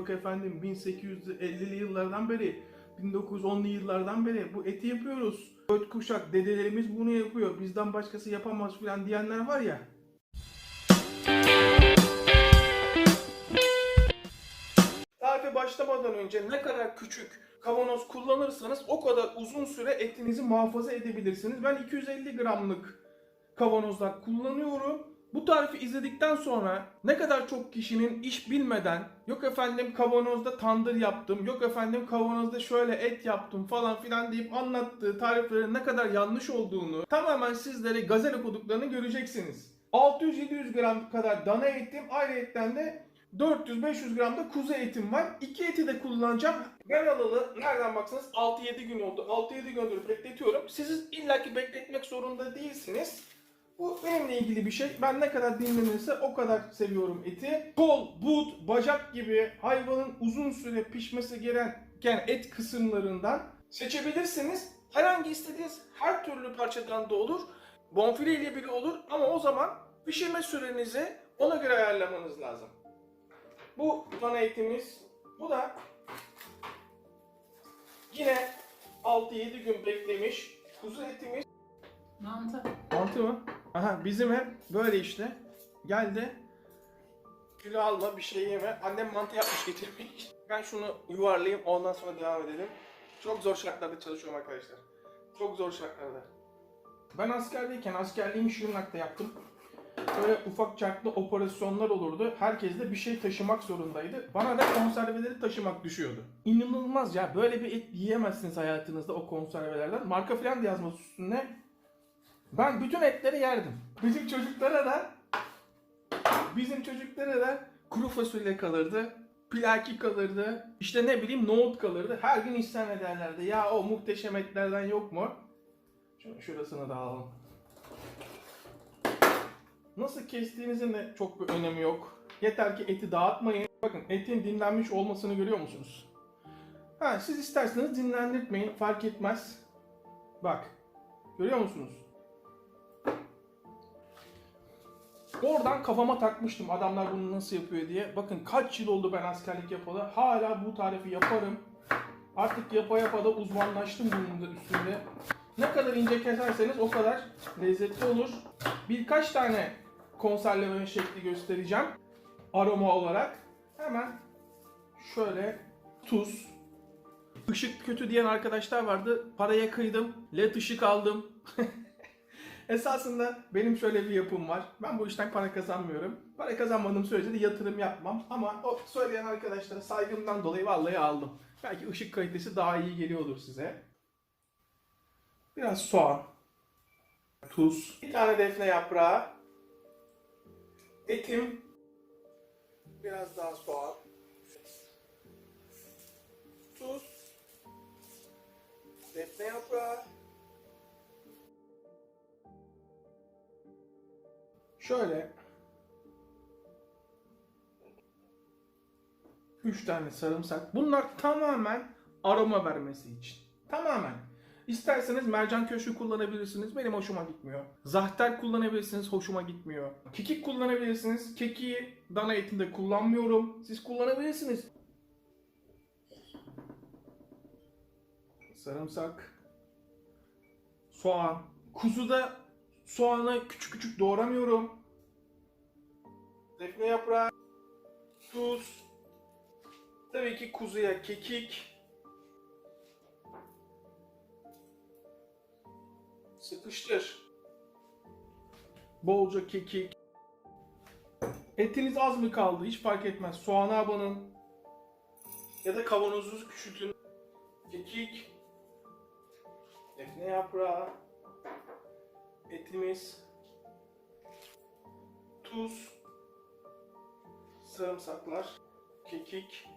yok efendim 1850'li yıllardan beri, 1910'lu yıllardan beri bu eti yapıyoruz. 4 kuşak dedelerimiz bunu yapıyor, bizden başkası yapamaz falan diyenler var ya. Tarife başlamadan önce ne kadar küçük kavanoz kullanırsanız o kadar uzun süre etinizi muhafaza edebilirsiniz. Ben 250 gramlık kavanozlar kullanıyorum. Bu tarifi izledikten sonra ne kadar çok kişinin iş bilmeden yok efendim kavanozda tandır yaptım, yok efendim kavanozda şöyle et yaptım falan filan deyip anlattığı tariflerin ne kadar yanlış olduğunu tamamen sizlere gazel okuduklarını göreceksiniz. 600-700 gram kadar dana etim, ayrıyetten de 400-500 gram da kuzu etim var. İki eti de kullanacağım. Ben alalı nereden baksanız 6-7 gün oldu. 6-7 gündür bekletiyorum. Siz illaki bekletmek zorunda değilsiniz. Bu benimle ilgili bir şey. Ben ne kadar dinlenirse o kadar seviyorum eti. Kol, but, bacak gibi hayvanın uzun süre pişmesi gereken et kısımlarından seçebilirsiniz. Herhangi istediğiniz her türlü parçadan da olur. Bonfile ile bile olur ama o zaman pişirme sürenizi ona göre ayarlamanız lazım. Bu dana etimiz. Bu da yine 6-7 gün beklemiş kuzu etimiz. Mantı. Mantı mı? Aha, bizim hep böyle işte. Geldi. Kilo alma, bir şey yeme. Annem mantı yapmış getirmiş. Ben şunu yuvarlayayım, ondan sonra devam edelim. Çok zor şartlarda çalışıyorum arkadaşlar. Çok zor şartlarda. Ben askerdeyken askerliğimi Şırnak'ta yaptım. Böyle ufak çaplı operasyonlar olurdu. Herkes de bir şey taşımak zorundaydı. Bana da konserveleri taşımak düşüyordu. İnanılmaz ya. Böyle bir et yiyemezsiniz hayatınızda o konservelerden. Marka falan da yazmaz üstünde. Ben bütün etleri yerdim. Bizim çocuklara da kuru fasulye kalırdı. Pilaki kalırdı. İşte ne bileyim nohut kalırdı. Her gün isyan ederlerdi. Ya o muhteşem etlerden yok mu? Şurasını da alalım. Nasıl kestiğinizin de çok bir önemi yok. Yeter ki eti dağıtmayın. Bakın etin dinlenmiş olmasını görüyor musunuz? Ha, siz isterseniz dinlendirmeyin, fark etmez. Bak, görüyor musunuz? Oradan kafama takmıştım adamlar bunu nasıl yapıyor diye. Bakın kaç yıl oldu ben askerlik yapalı. Hala bu tarifi yaparım. Artık yapa yapa da uzmanlaştım bunun da üstünde. Ne kadar ince keserseniz o kadar lezzetli olur. Birkaç tane konserleme şekli göstereceğim. Aroma olarak. Hemen şöyle tuz. Işık kötü diyen arkadaşlar vardı. Paraya kıydım. LED ışık aldım. Esasında benim şöyle bir yapım var. Ben bu işten para kazanmıyorum. Para kazanmadığım sürece de yatırım yapmam. Ama o söyleyen arkadaşlara saygımdan dolayı vallahi aldım. Belki ışık kalitesi daha iyi geliyordur size. Biraz soğan. Tuz. Bir tane defne yaprağı. Etim. Biraz daha soğan. Tuz. Defne yaprağı. Şöyle 3 tane sarımsak. Bunlar tamamen aroma vermesi için. Tamamen. İsterseniz mercan köşkü kullanabilirsiniz. Benim hoşuma gitmiyor. Zahter kullanabilirsiniz. Hoşuma gitmiyor. Kekik kullanabilirsiniz. Kekiği dana etinde kullanmıyorum. Siz kullanabilirsiniz. Sarımsak. Soğan. Kuzuda soğanı küçük küçük doğramıyorum. Defne yaprağı. Tuz. Tabii ki kuzuya kekik. Sıkıştır. Bolca kekik. Etiniz az mı kaldı? Hiç fark etmez. Soğana abanın. Ya da kavanozunuzu küçültün. Kekik. Defne yaprağı. Etimiz. Tuz. Sarımsaklar. Kekik.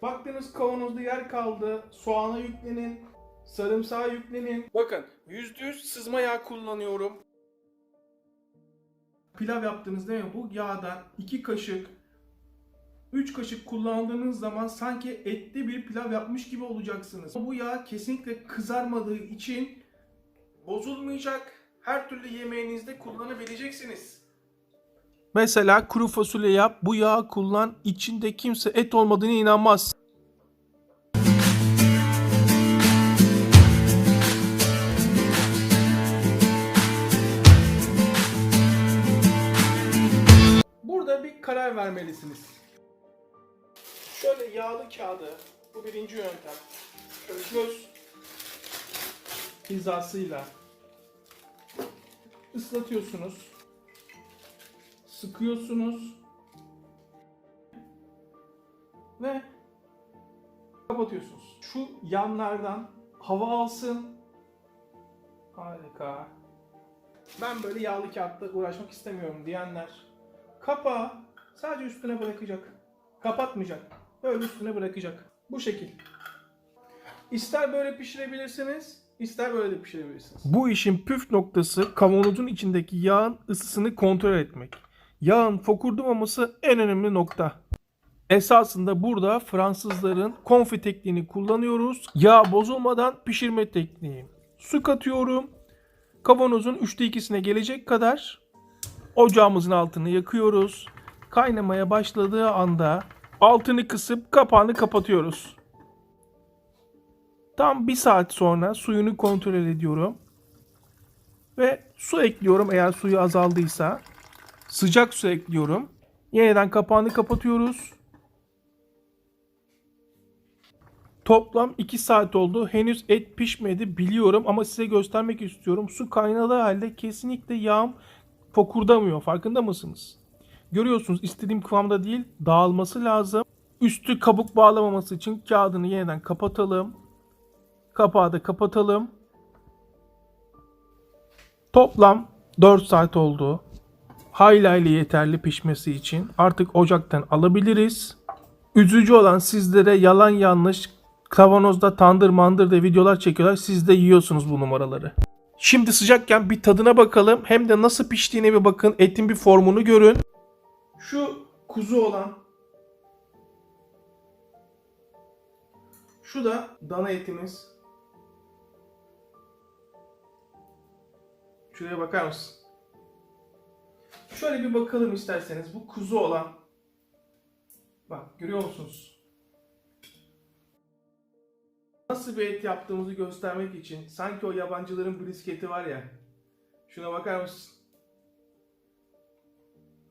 Baktığınız kavanozda yer kaldı. Soğana yüklenin. Sarımsağa yüklenin. Bakın %100 sızma yağ kullanıyorum. Pilav yaptığınız değil mi? Bu yağdan 2 kaşık 3 kaşık kullandığınız zaman sanki etli bir pilav yapmış gibi olacaksınız. Bu yağ kesinlikle kızarmadığı için bozulmayacak. Her türlü yemeğinizde kullanabileceksiniz. Mesela kuru fasulye yap, bu yağı kullan, içinde kimse et olmadığına inanmaz. Burada bir karar vermelisiniz. Şöyle yağlı kağıdı, bu birinci yöntem. Şöyle göz hizasıyla ıslatıyorsunuz. Sıkıyorsunuz. Ve kapatıyorsunuz. Şu yanlardan hava alsın. Harika. Ben böyle yağlı kağıtla uğraşmak istemiyorum diyenler kapağı sadece üstüne bırakacak. Kapatmayacak. Böyle üstüne bırakacak. Bu şekil. İster böyle pişirebilirsiniz, ister böyle de pişirebilirsiniz. Bu işin püf noktası kavanozun içindeki yağın ısısını kontrol etmek. Yağın fokurdumaması en önemli nokta. Esasında burada Fransızların konfi tekniğini kullanıyoruz. Yağ bozulmadan pişirme tekniği. Su katıyorum. Kavanozun 3'te 2'sine gelecek kadar ocağımızın altını yakıyoruz. Kaynamaya başladığı anda altını kısıp kapağını kapatıyoruz. Tam 1 saat sonra suyunu kontrol ediyorum. Ve su ekliyorum eğer suyu azaldıysa. Sıcak su ekliyorum. Yeniden kapağını kapatıyoruz. Toplam 2 saat oldu. Henüz et pişmedi biliyorum ama size göstermek istiyorum. Su kaynadığı halde kesinlikle yağım fokurdamıyor. Farkında mısınız? Görüyorsunuz istediğim kıvamda değil, dağılması lazım. Üstü kabuk bağlamaması için kağıdını yeniden kapatalım. Kapağı da kapatalım. Toplam 4 saat oldu. Hayli yeterli pişmesi için. Artık ocaktan alabiliriz. Üzücü olan sizlere yalan yanlış kavanozda tandır mandır da videolar çekiyorlar. Siz de yiyorsunuz bu numaraları. Şimdi sıcakken bir tadına bakalım. Hem de nasıl piştiğine bir bakın. Etin bir formunu görün. Şu kuzu olan, şu da dana etimiz. Şuraya bakar mısın? Şöyle bir bakalım isterseniz. Bu kuzu olan. Bak görüyor musunuz? Nasıl bir et yaptığımızı göstermek için sanki o yabancıların brisketi var ya. Şuna bakar mısın?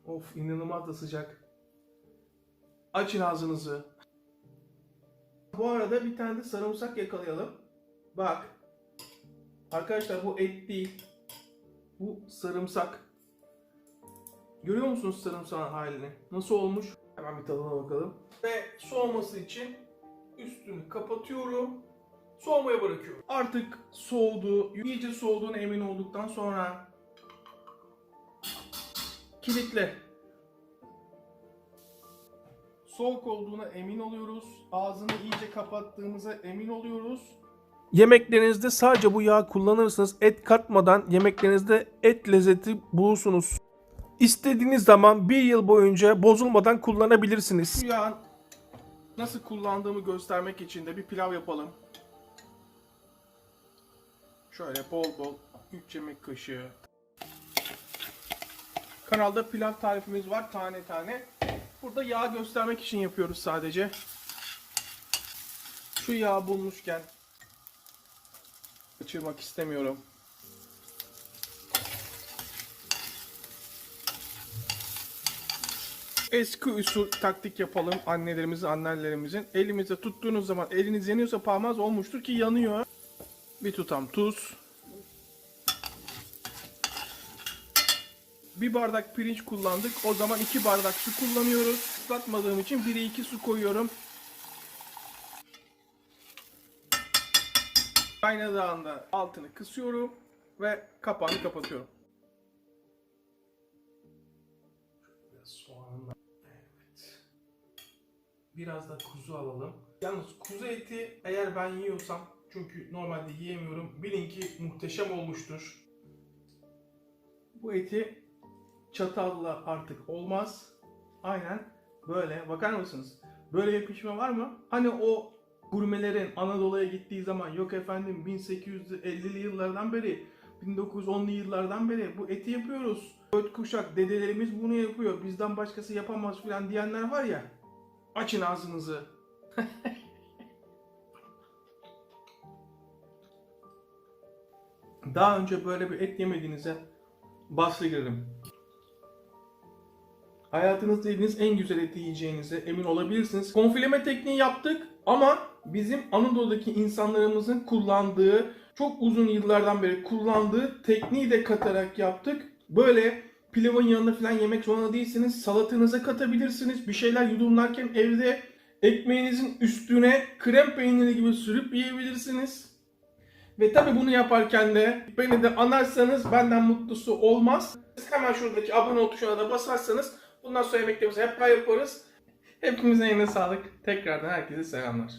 Of inanılmaz da sıcak. Açın ağzınızı. Bu arada bir tane de sarımsak yakalayalım. Bak. Arkadaşlar bu et değil. Bu sarımsak. Görüyor musunuz sarımsağın halini? Nasıl olmuş? Hemen bir tadına bakalım. Ve soğuması için üstünü kapatıyorum. Soğumaya bırakıyorum. Artık soğudu, iyice soğuduğuna emin olduktan sonra kilitle. Soğuk olduğuna emin oluyoruz. Ağzını iyice kapattığımıza emin oluyoruz. Yemeklerinizde sadece bu yağı kullanırsanız et katmadan yemeklerinizde et lezzeti bulursunuz. İstediğiniz zaman 1 yıl boyunca bozulmadan kullanabilirsiniz. Bu yağın nasıl kullandığımı göstermek için de bir pilav yapalım. Şöyle bol bol 3 yemek kaşığı. Kanalda pilav tarifimiz var tane tane. Burada yağ göstermek için yapıyoruz sadece. Şu yağı bulmuşken kaçırmak istemiyorum. Eski usul taktik yapalım annelerimizin. Elimizde tuttuğunuz zaman eliniz yanıyorsa parmağınız olmuştur ki yanıyor. Bir tutam tuz. Bir bardak pirinç kullandık. O zaman 2 bardak su kullanıyoruz. Islatmadığım için 1'e 2 su koyuyorum. Kaynadığı anda altını kısıyorum ve kapağını kapatıyorum. Biraz soğanla. Evet. Biraz da kuzu alalım. Yalnız kuzu eti eğer ben yiyorsam, çünkü normalde yiyemiyorum, bilin ki muhteşem olmuştur. Bu eti çatalla artık olmaz. Aynen böyle. Bakar mısınız? Böyle bir pişme var mı? Hani o gurmelerin Anadolu'ya gittiği zaman yok efendim 1850'li yıllardan beri 1910'lu yıllardan beri bu eti yapıyoruz. 4 kuşak dedelerimiz bunu yapıyor. Bizden başkası yapamaz filan diyenler var ya. Açın ağzınızı. Daha önce böyle bir et yemediğinize bahsediyorum. Hayatınızda yediğiniz en güzel eti yiyeceğinize emin olabilirsiniz. Konfileme tekniği yaptık ama bizim Anadolu'daki insanlarımızın kullandığı, çok uzun yıllardan beri kullandığı tekniği de katarak yaptık. Böyle pilavın yanında falan yemek zorunda değilsiniz. Salatanıza katabilirsiniz. Bir şeyler yudumlarken evde ekmeğinizin üstüne krem peyniri gibi sürüp yiyebilirsiniz. Ve tabi bunu yaparken de beni de anarsanız benden mutlusu olmaz. Hemen şuradaki abone ol tuşuna da basarsanız bundan sonra yemeklerimizi hep yaparız. Hepimizin eline sağlık. Tekrardan herkese selamlar.